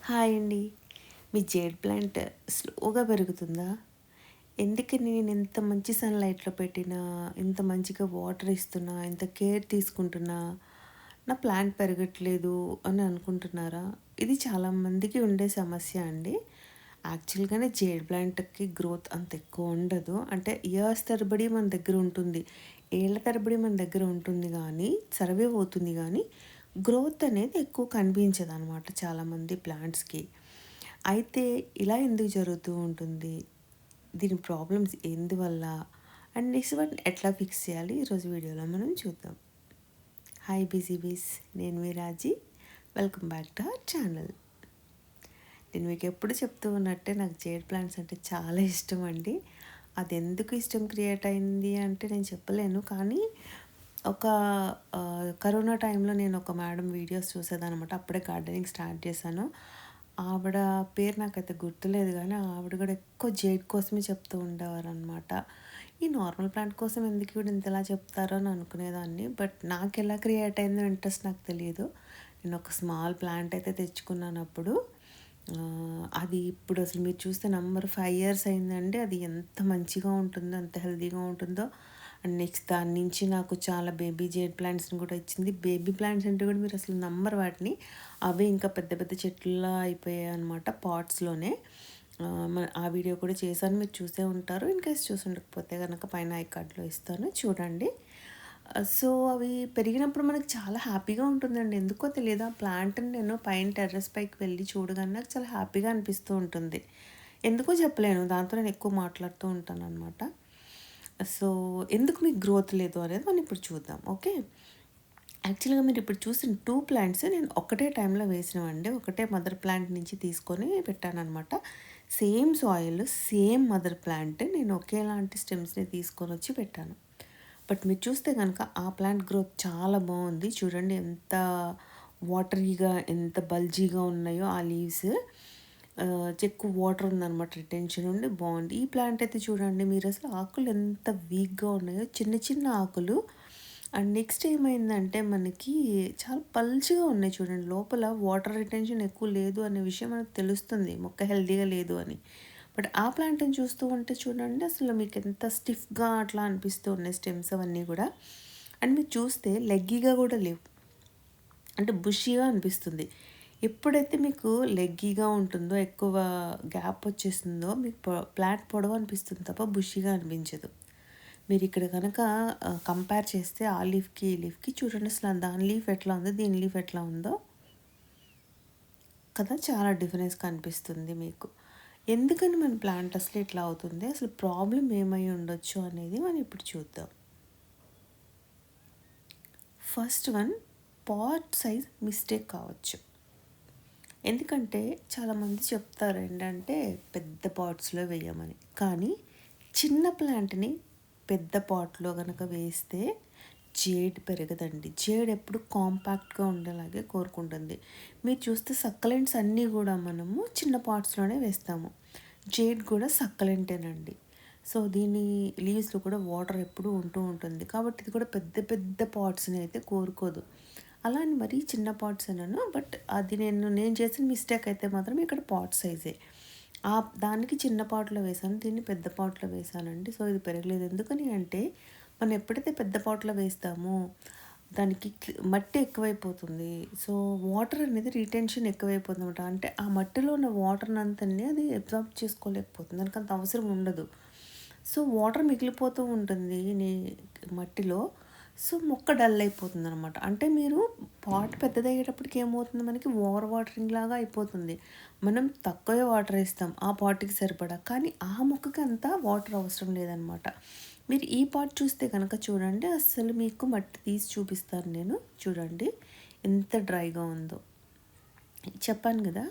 Hi అండి. మీ jade plant స్లోగా పెరుగుతుందా? ఎందుకని నేను ఇంత మంచి సన్‌లైట్‌లో పెట్టినా, ఇంత మంచిగా వాటర్ ఇస్తున్నా, ఇంత కేర్ తీసుకుంటున్నా, నా ప్లాంట్ పెరగట్లేదు అని అనుకుంటున్నారా? ఇది చాలామందికి ఉండే సమస్య అండి. యాక్చువల్‌గానే జేడ్ ప్లాంట్‌కి గ్రోత్ అంత ఎక్కువ ఉండదు. అంటే ఇయర్స్ తరబడి మన దగ్గర ఉంటుంది. ఏళ్ల తరబడి మన దగ్గర ఉంటుంది గానీ, సర్వైవ్ అవుతుంది గానీ, గ్రోత్ అనేది ఎక్కువ కనిపించదనమాట చాలామంది ప్లాంట్స్‌కి. అయితే ఇలా ఎందుకు జరుగుతూ ఉంటుంది? దీని ప్రాబ్లమ్స్ ఎందువల్ల? అండ్ నెక్స్ట్ వాటిని ఎట్లా ఫిక్స్ చేయాలి? ఈరోజు వీడియోలో మనం చూద్దాం. హాయ్ బీస్, నేను మీ Raji. Welcome back to our channel. నేను మీకు ఎప్పుడు చెప్తూ ఉన్నట్టే నాకు జేడ్ ప్లాంట్స్ అంటే చాలా ఇష్టం అండి. అది ఎందుకు ఇష్టం క్రియేట్ అయింది అంటే నేను చెప్పలేను. కానీ ఒక కరోనా టైంలో నేను ఒక మేడం వీడియోస్ చూసేదానమాట. అప్పుడే గార్డెనింగ్ స్టార్ట్ చేశాను. ఆవిడ పేరు నాకైతే గుర్తులేదు కానీ ఆవిడ కూడా ఎక్కువ జేడ్ కోసమే చెప్తూ ఉండేవారనమాట. ఈ నార్మల్ ప్లాంట్ కోసం ఎందుకు ఈవిడ ఇంతలా చెప్తారో అని అనుకునేదాన్ని. బట్ నాకు ఎలా క్రియేట్ అయిందో ఇంట్రెస్ట్ నాకు తెలియదు. నేను ఒక స్మాల్ ప్లాంట్ అయితే తెచ్చుకున్నాను అప్పుడు. అది ఇప్పుడు అసలు మీరు చూస్తే నంబర్ 5 ఇయర్స్ అయిందండి. అది ఎంత మంచిగా ఉంటుందో, ఎంత హెల్తీగా ఉంటుందో. అండ్ నెక్స్ట్ దాని నుంచి నాకు చాలా బేబీ జేడ్ ప్లాంట్స్‌ని కూడా ఇచ్చింది. బేబీ ప్లాంట్స్ అంటే కూడా మీరు అసలు నమ్మరు వాటిని. అవే ఇంకా పెద్ద పెద్ద చెట్లులా అయిపోయాయన్నమాట పాట్స్‌లోనే. ఆ వీడియో కూడా చేశాను. మీరు చూసే ఉంటారు. ఇన్‌కేస్ చూసి ఉండకపోతే గనక పైన ఐ కార్డ్‌లో ఇస్తాను చూడండి. సో, అవి పెరిగినప్పుడు మనకు చాలా హ్యాపీగా ఉంటుందండి. ఎందుకో తెలీదు ఆ ప్లాంట్‌ని నేను పైన టెర్రస్ పైకి వెళ్ళి చూడగానే నాకు చాలా హ్యాపీగా అనిపిస్తూ ఉంటుంది. ఎందుకో చెప్పలేను. దాంతో నేను ఎక్కువ మాట్లాడుతూ ఉంటాననమాట. సో, ఎందుకు మీకు గ్రోత్ లేదు అనేది మనం ఇప్పుడు చూద్దాం. ఓకే. యాక్చువల్‌గా మీరు ఇప్పుడు చూసిన 2 ప్లాంట్స్ నేను ఒకటే టైంలో వేసినవండి. ఒకటే మదర్ ప్లాంట్ నుంచి తీసుకొని పెట్టాననమాట. Same soil, same mother plant నేను ఒకేలాంటి స్టెమ్స్‌ని తీసుకొనొచ్చి పెట్టాను. బట్ మీరు చూస్తే గనక ఆ ప్లాంట్ గ్రోత్ చాలా బాగుంది. చూడండి ఎంత వాటరీగా, ఎంత బల్జీగా ఉన్నాయో ఆ లీవ్స్. ఎక్కువ వాటర్ ఉందనమాట రిటెన్షన్ ఉండి బాగుంది. ఈ ప్లాంట్ అయితే చూడండి మీరు అసలు ఆకులు ఎంత వీక్‌గా ఉన్నాయో చిన్న చిన్న ఆకులు. అండ్ నెక్స్ట్ ఏమైందంటే మనకి చాలా పల్చగా ఉన్నాయి చూడండి. లోపల వాటర్ రిటెన్షన్ ఎక్కువ లేదు అనే విషయం మనకు తెలుస్తుంది. మొక్క హెల్తీగా లేదు అని. బట్ ఆ ప్లాంట్‌ని చూస్తూ ఉంటే చూడండి అసలు మీకు ఎంత స్టిఫ్‌గా అట్లా అనిపిస్తూ ఉన్నాయి స్టెమ్స్ అవన్నీ కూడా. అండ్ మీరు చూస్తే లెగ్గీగా కూడా లేవు. అంటే బుషీగా అనిపిస్తుంది. ఎప్పుడైతే మీకు లెగ్గీగా ఉంటుందో, ఎక్కువ గ్యాప్ వచ్చేస్తుందో మీకు ప్లాంట్ పొడవు అనిపిస్తుంది తప్ప బుషీగా అనిపించదు. మీరు ఇక్కడ కనుక కంపేర్ చేస్తే ఆ లీఫ్‌కి, ఈ లీఫ్‌కి చూడండి అసలు దాని లీఫ్ ఎట్లా ఉందో, దీని లీఫ్ ఎట్లా ఉందో కదా! చాలా డిఫరెన్స్ కనిపిస్తుంది మీకు. ఎందుకని మన ప్లాంట్ అసలు ఇట్లా అవుతుంది? అసలు ప్రాబ్లమ్ ఏమై ఉండొచ్చు అనేది మనం ఇప్పుడు చూద్దాం. First one pot size mistake కావచ్చు. ఎందుకంటే చాలామంది చెప్తారు ఏంటంటే పెద్ద పాట్స్‌లో వేయమని. కానీ చిన్న ప్లాంట్‌ని పెద్ద పాట్‌లో గనక వేస్తే జేడ్ పెరగదండి. జేడ్ ఎప్పుడు కాంపాక్ట్‌గా ఉండేలాగే కోరుకుంటుంది. మీరు చూస్తే సక్కలెంట్స్ అన్నీ గూడా మనము చిన్న పాట్స్‌లోనే వేస్తాము. జేడ్ కూడా సక్కలెంటేనండి. సో, దీని లీవ్స్‌లో కూడా వాటర్ ఎప్పుడూ ఉంటూ ఉంటుంది. కాబట్టి ఇది కూడా పెద్ద పెద్ద పాట్స్‌ని అయితే కోరుకోదు. అలా అని మరీ చిన్న పాట్స్ అనను. బట్ అది నేను చేసిన మిస్టేక్ అయితే మాత్రం ఇక్కడ పాట్ సైజే. దానికి చిన్న పాట్‌లో వేశాను. దీన్ని పెద్ద పాట్‌లో వేశానండి. సో, ఇది పెరగలేదు. ఎందుకని అంటే మనం ఎప్పుడైతే పెద్ద పాట్‌లో వేస్తామో దానికి మట్టి ఎక్కువైపోతుంది. సో, వాటర్ అనేది రిటెన్షన్ ఎక్కువైపోతుందన్నమాట. అంటే ఆ మట్టిలో ఉన్న వాటర్‌నంతని అది అబ్జార్బ్ చేసుకోలేకపోతుంది. దానికంత అవసరం ఉండదు. సో, వాటర్ మిగిలిపోతూ ఉంటుంది మట్టిలో. సో, మొక్క డల్ అయిపోతుందనమాట. అంటే మీరు పాట్ పెద్దదయ్యేటప్పటికి ఏమవుతుంది మనకి ఓవర్ వాటరింగ్ లాగా అయిపోతుంది. మనం తక్కువే వాటర్ ఏస్తాం ఆ పాట్‌కి సరిపడా. కానీ ఆ మొక్కకి అంత వాటర్ అవసరం లేదనమాట. మీరు ఈ పాట్ చూస్తే గనక చూడండి అస్సలు మీకు మట్టి తీసి చూపిస్తాను నేను. చూడండి ఎంత డ్రైగా ఉందో. చెప్పాను కదా!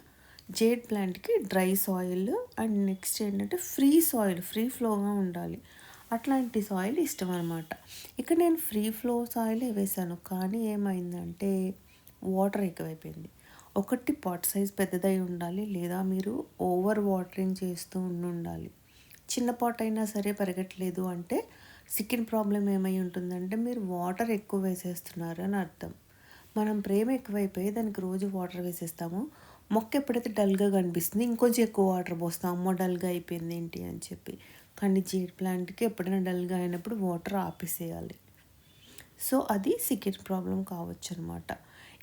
జేడ్ ప్లాంట్‌కి డ్రై సాయిల్ అండ్ నెక్స్ట్ ఏంటంటే ఫ్రీ సాయిల్, ఫ్రీ ఫ్లోగా ఉండాలి. అట్లాంటి సాయిల్ ఇష్టం అనమాట. ఇక్కడ నేను ఫ్రీ ఫ్లో సాయిలే వేశాను. కానీ ఏమైందంటే వాటర్ ఎక్కువైపోయింది. ఒకటి పాట్ సైజ్ పెద్దదై ఉండాలి. లేదా మీరు ఓవర్ వాటరింగ్ చేస్తూ ఉండాలి. చిన్న పాట్ అయినా సరే పెరగట్లేదు అంటే సెకండ్ ప్రాబ్లమ్ ఏమై ఉంటుందంటే మీరు వాటర్ ఎక్కువ వేసేస్తున్నారు అని అర్థం. మనం ప్రేమ ఎక్కువైపోయి దానికి రోజు వాటర్ వేసేస్తాము. మొక్క ఎప్పుడైతే డల్‌గా కనిపిస్తుంది ఇంకొంచెం ఎక్కువ వాటర్ పోస్తాం. అమ్మో! డల్‌గా అయిపోయింది ఏంటి అని చెప్పి. కానీ జేడ్ ప్లాంట్‌కి ఎప్పుడైనా డల్‌గా అయినప్పుడు వాటర్ ఆపేసేయాలి. సో, అది సెకండ్ ప్రాబ్లమ్ కావచ్చనమాట.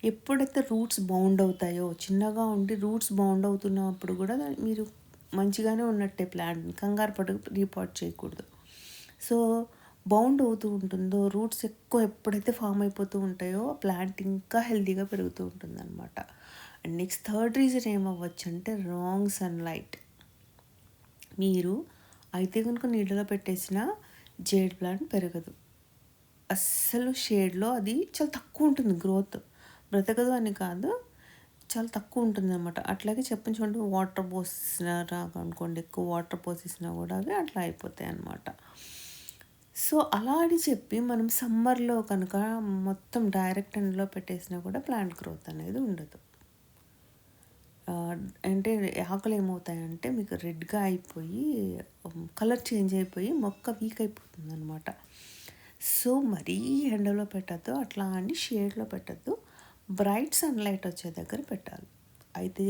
ఎప్పుడైతే రూట్స్ బౌండ్ అవుతాయో, చిన్నగా ఉండి రూట్స్ బౌండ్ అవుతున్నప్పుడు కూడా మీరు మంచిగానే ఉన్నట్టే ప్లాంట్‌ని కంగారు పడి రీపాట్ చేయకూడదు. సో, బౌండ్ అవుతూ ఉంటుందో, రూట్స్ ఎక్కువ ఎప్పుడైతే ఫామ్ అయిపోతూ ఉంటాయో, ప్లాంట్ ఇంకా హెల్తీగా పెరుగుతూ ఉంటుందన్నమాట. అండ్ నెక్స్ట్ థర్డ్ రీజన్ ఏమవ్వచ్చంటే రాంగ్ సన్‌లైట్. మీరు అయితే గనుక నీడలో పెట్టేసిన జేడ్ ప్లాంట్ పెరగదు. అస్సలు షేడ్‌లో అది చాలా తక్కువ ఉంటుంది గ్రోత్. బ్రతకదు అని కాదు, చాలా తక్కువ ఉంటుందనమాట. అట్లాగే చెప్పండి చూడండి వాటర్ పోసినారనుకోండి, ఎక్కువ వాటర్ పోసేసినా కూడా అవి అట్లా అయిపోతాయన్నమాట. సో, అలా అని చెప్పి మనం సమ్మర్‌లో కనుక మొత్తం డైరెక్ట్ ఎండలో పెట్టేసినా కూడా ప్లాంట్ గ్రోత్ అనేది ఉండదు. అంటే ఆకులు ఏమవుతాయంటే మీకు రెడ్‌గా అయిపోయి కలర్ చేంజ్ అయిపోయి మొక్క వీక్ అయిపోతుందనమాట. సో, మరీ ఎండలో పెట్టద్దు. అట్లా అని షేడ్‌లో పెట్టద్దు. బ్రైట్ సన్‌లైట్ వచ్చే దగ్గర పెట్టాలి. అయితే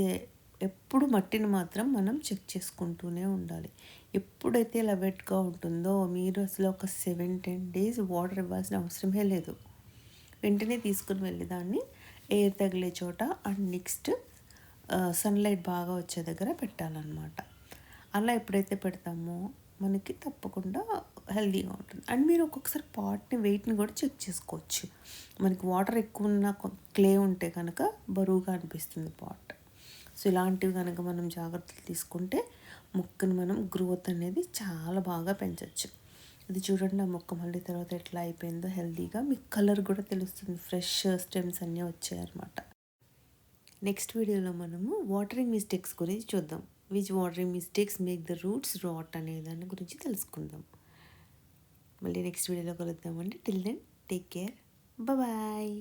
ఎప్పుడు మట్టిని మాత్రం మనం చెక్ చేసుకుంటూనే ఉండాలి. ఎప్పుడైతే ఇలా వెట్‌గా ఉంటుందో మీరు అసలు ఒక 7, 10 డేస్ వాటర్ ఇవ్వాల్సిన అవసరమే లేదు. వెంటనే తీసుకొని వెళ్ళి దాన్ని ఎయిర్ తగిలే చోట అండ్ నెక్స్ట్ సన్‌లైట్ బాగా వచ్చే దగ్గర పెట్టాలన్నమాట. అలా ఎప్పుడైతే పెడతామో మనకి తప్పకుండా హెల్తీగా ఉంటుంది. అండ్ మీరు ఒక్కొక్కసారి పాట్‌ని వెయిట్‌ని కూడా చెక్ చేసుకోవచ్చు. మనకి వాటర్ ఎక్కువ ఉన్న క్లే ఉంటే కనుక బరువుగా అనిపిస్తుంది పాట్. సో, ఇలాంటివి కనుక మనం జాగ్రత్తలు తీసుకుంటే మొక్కని మనం గ్రోత్ అనేది చాలా బాగా పెంచొచ్చు. ఇది చూడండి ఆ మొక్క మళ్ళీ తర్వాత ఎట్లా అయిపోయిందో హెల్తీగా. మీకు కలర్ కూడా తెలుస్తుంది. ఫ్రెష్ స్టెమ్స్ అన్నీ వచ్చాయన్నమాట. నెక్స్ట్ వీడియోలో మనము వాటరింగ్ మిస్టేక్స్ గురించి చూద్దాం. Which watering mistakes make the roots rot అనే దాని గురించి తెలుసుకుందాం. మళ్ళీ నెక్స్ట్ వీడియోలో కలుద్దామండి. Till then take care. Bye.